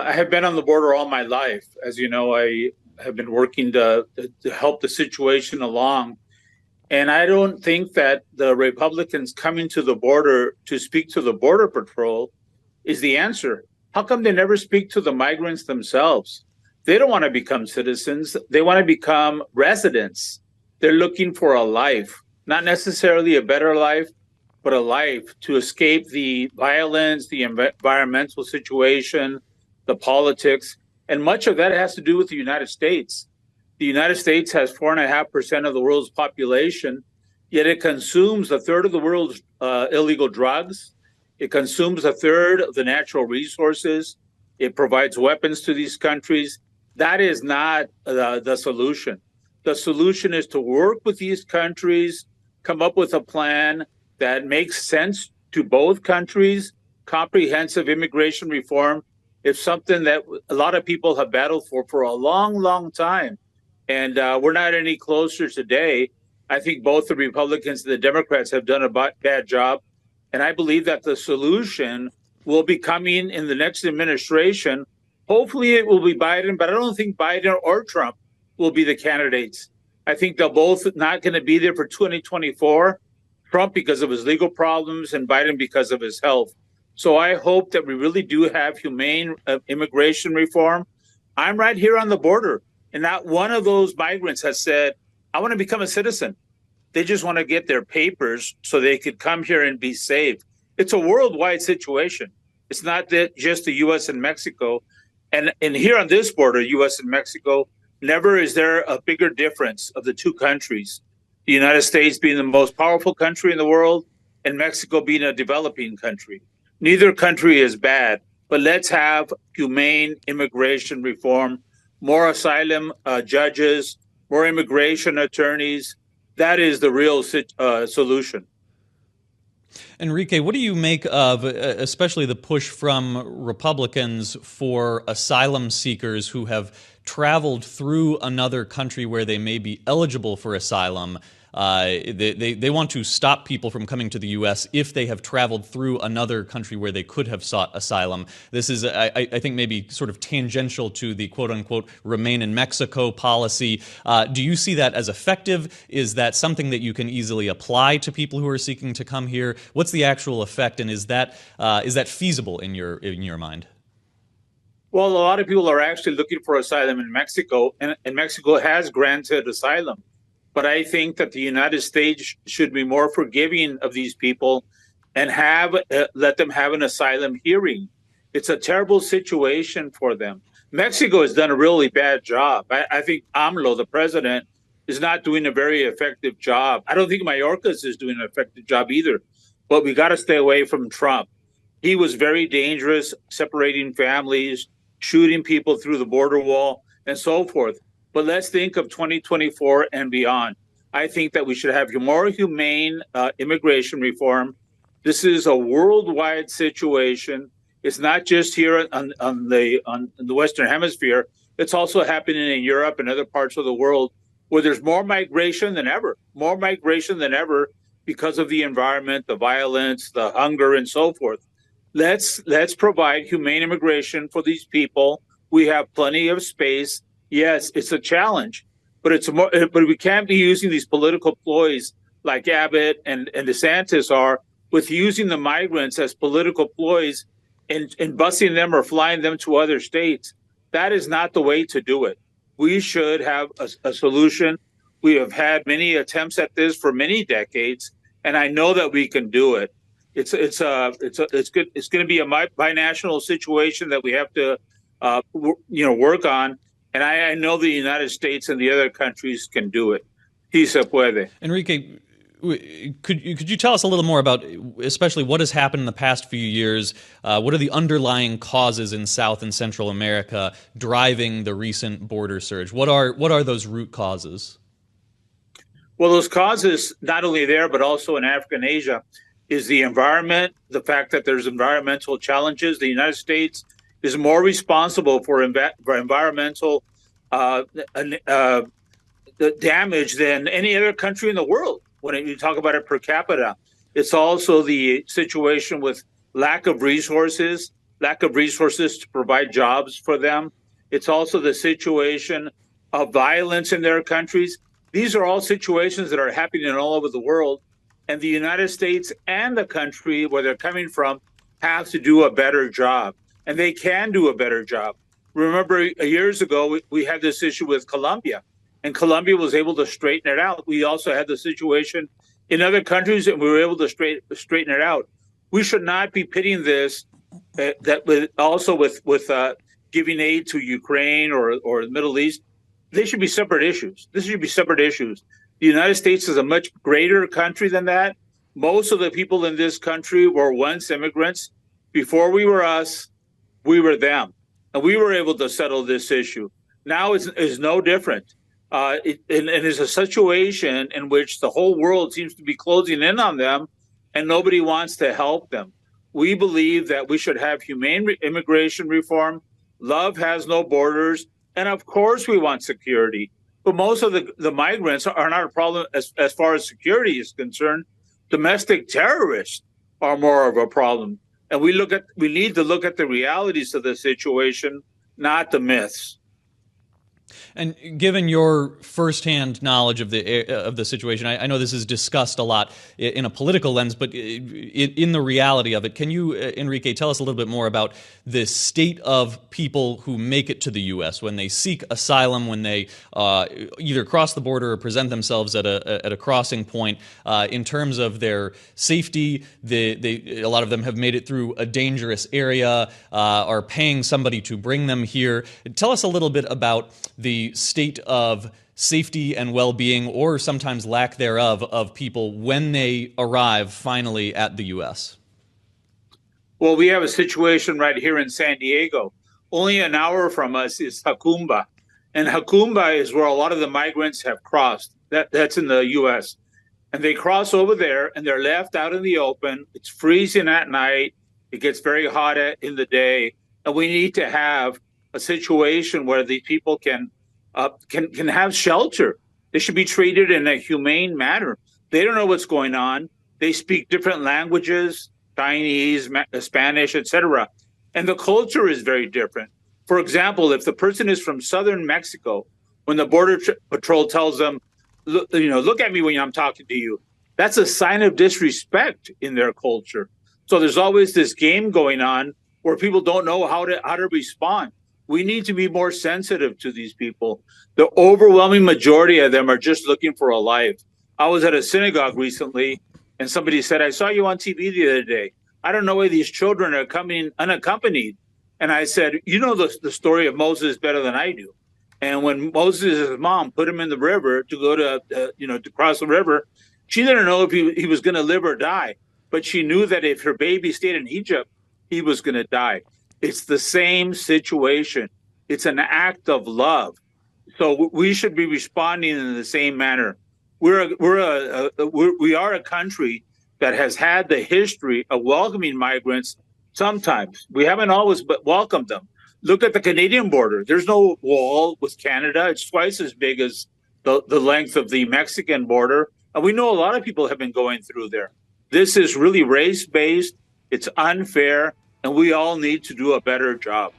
I have been on the border all my life. As you know, I have been working to help the situation along. And I don't think that the Republicans coming to the border to speak to the Border Patrol is the answer. How come they never speak to the migrants themselves? They don't want to become citizens. They want to become residents. They're looking for a life, not necessarily a better life, but a life to escape the violence, the environmental situation, the politics. And much of that has to do with the United States. The United States has 4.5% of the world's population, yet it consumes a third of the world's illegal drugs. It consumes a third of the natural resources. It provides weapons to these countries. That is not the solution. The solution is to work with these countries, come up with a plan that makes sense to both countries. Comprehensive immigration reform is something that a lot of people have battled for a long, long time. And we're not any closer today. I think both the Republicans and the Democrats have done a bad job. And I believe that the solution will be coming in the next administration. Hopefully it will be Biden, but I don't think Biden or Trump will be the candidates. I think they're both not going to be there for 2024. Trump because of his legal problems and Biden because of his health. So I hope that we really do have humane immigration reform. I'm right here on the border, and not one of those migrants has said, I want to become a citizen. They just want to get their papers so they could come here and be saved. It's a worldwide situation. It's not that just the U.S. and Mexico. And here on this border, U.S. and Mexico, never is there a bigger difference of the two countries. The United States being the most powerful country in the world and Mexico being a developing country. Neither country is bad, but let's have humane immigration reform, more asylum judges, more immigration attorneys. That is the real solution. Enrique, what do you make of especially the push from Republicans for asylum seekers who have traveled through another country where they may be eligible for asylum? They want to stop people from coming to the U.S. if they have traveled through another country where they could have sought asylum. This is, I think, maybe sort of tangential to the quote-unquote remain in Mexico policy. Do you see that as effective? Is that something that you can easily apply to people who are seeking to come here? What's the actual effect, and is that feasible in your mind? Well, a lot of people are actually looking for asylum in Mexico, and Mexico has granted asylum. But I think that the United States should be more forgiving of these people and let them have an asylum hearing. It's a terrible situation for them. Mexico has done a really bad job. I think AMLO, the president, is not doing a very effective job. I don't think Mayorkas is doing an effective job either. But we got to stay away from Trump. He was very dangerous, separating families, shooting people through the border wall, and so forth. But let's think of 2024 and beyond. I think that we should have more humane immigration reform. This is a worldwide situation. It's not just here on the Western Hemisphere. It's also happening in Europe and other parts of the world where there's more migration than ever because of the environment, the violence, the hunger, and so forth. Let's provide humane immigration for these people. We have plenty of space. Yes, it's a challenge, but we can't be using these political ploys like Abbott and DeSantis are with using the migrants as political ploys and busing them or flying them to other states. That is not the way to do it. We should have a solution. We have had many attempts at this for many decades, and I know that we can do it. It's good. It's going to be a binational situation that we have to work on. And I know the United States and the other countries can do it. Sí se puede. Enrique, could you tell us a little more about especially what has happened in the past few years? What are the underlying causes in South and Central America driving the recent border surge? What are those root causes? Well, those causes, not only there, but also in Africa and Asia, is the environment, the fact that there's environmental challenges. The United States is more responsible for environmental damage than any other country in the world. When you talk about it per capita, it's also the situation with lack of resources, lack of resources to provide jobs for them. It's also the situation of violence in their countries. These are all situations that are happening all over the world. And the United States and the country where they're coming from have to do a better job. And they can do a better job. Remember, years ago, we had this issue with Colombia, and Colombia was able to straighten it out. We also had the situation in other countries, and we were able to straighten it out. We should not be pitting this with giving aid to Ukraine or the Middle East. They should be separate issues. This should be separate issues. The United States is a much greater country than that. Most of the people in this country were once immigrants. Before we were us, we were them. And we were able to settle this issue. Now is no different. It is a situation in which the whole world seems to be closing in on them, and nobody wants to help them. We believe that we should have humane immigration reform. Love has no borders. And of course, we want security. But most of the migrants are not a problem as far as security is concerned. Domestic terrorists are more of a problem. And we need to look at the realities of the situation, not the myths. And given your firsthand knowledge of the situation, I know this is discussed a lot in a political lens, but in the reality of it, can you, Enrique, tell us a little bit more about the state of people who make it to the U.S. when they seek asylum, when they either cross the border or present themselves at a crossing point, in terms of their safety? A lot of them have made it through a dangerous area, are paying somebody to bring them here. Tell us a little bit about the state of safety and well-being, or sometimes lack thereof, of people when they arrive finally at the U.S. Well, we have a situation right here in San Diego. Only an hour from us is Jacumba. And Jacumba is where a lot of the migrants have crossed. That's in the U.S. And they cross over there, and they're left out in the open. It's freezing at night. It gets very hot in the day. And we need to have a situation where these people can have shelter. They should be treated in a humane manner. They don't know what's going on. They speak different languages, Chinese, Spanish, etc. And the culture is very different. For example, if the person is from southern Mexico, when the Border Patrol tells them, look at me when I'm talking to you, that's a sign of disrespect in their culture. So there's always this game going on where people don't know how to respond. We need to be more sensitive to these people. The overwhelming majority of them are just looking for a life. I was at a synagogue recently, and somebody said, I saw you on TV the other day. I don't know why these children are coming unaccompanied. And I said, you know the story of Moses better than I do. And when Moses' mom put him in the river to go to cross the river, she didn't know if he was going to live or die. But she knew that if her baby stayed in Egypt, he was going to die. It's the same situation. It's an act of love. So we should be responding in the same manner. We are a country that has had the history of welcoming migrants. Sometimes we haven't always welcomed them. Look at the Canadian border. There's no wall with Canada. It's twice as big as the length of the Mexican border. And we know a lot of people have been going through there. This is really race-based. It's unfair. And we all need to do a better job.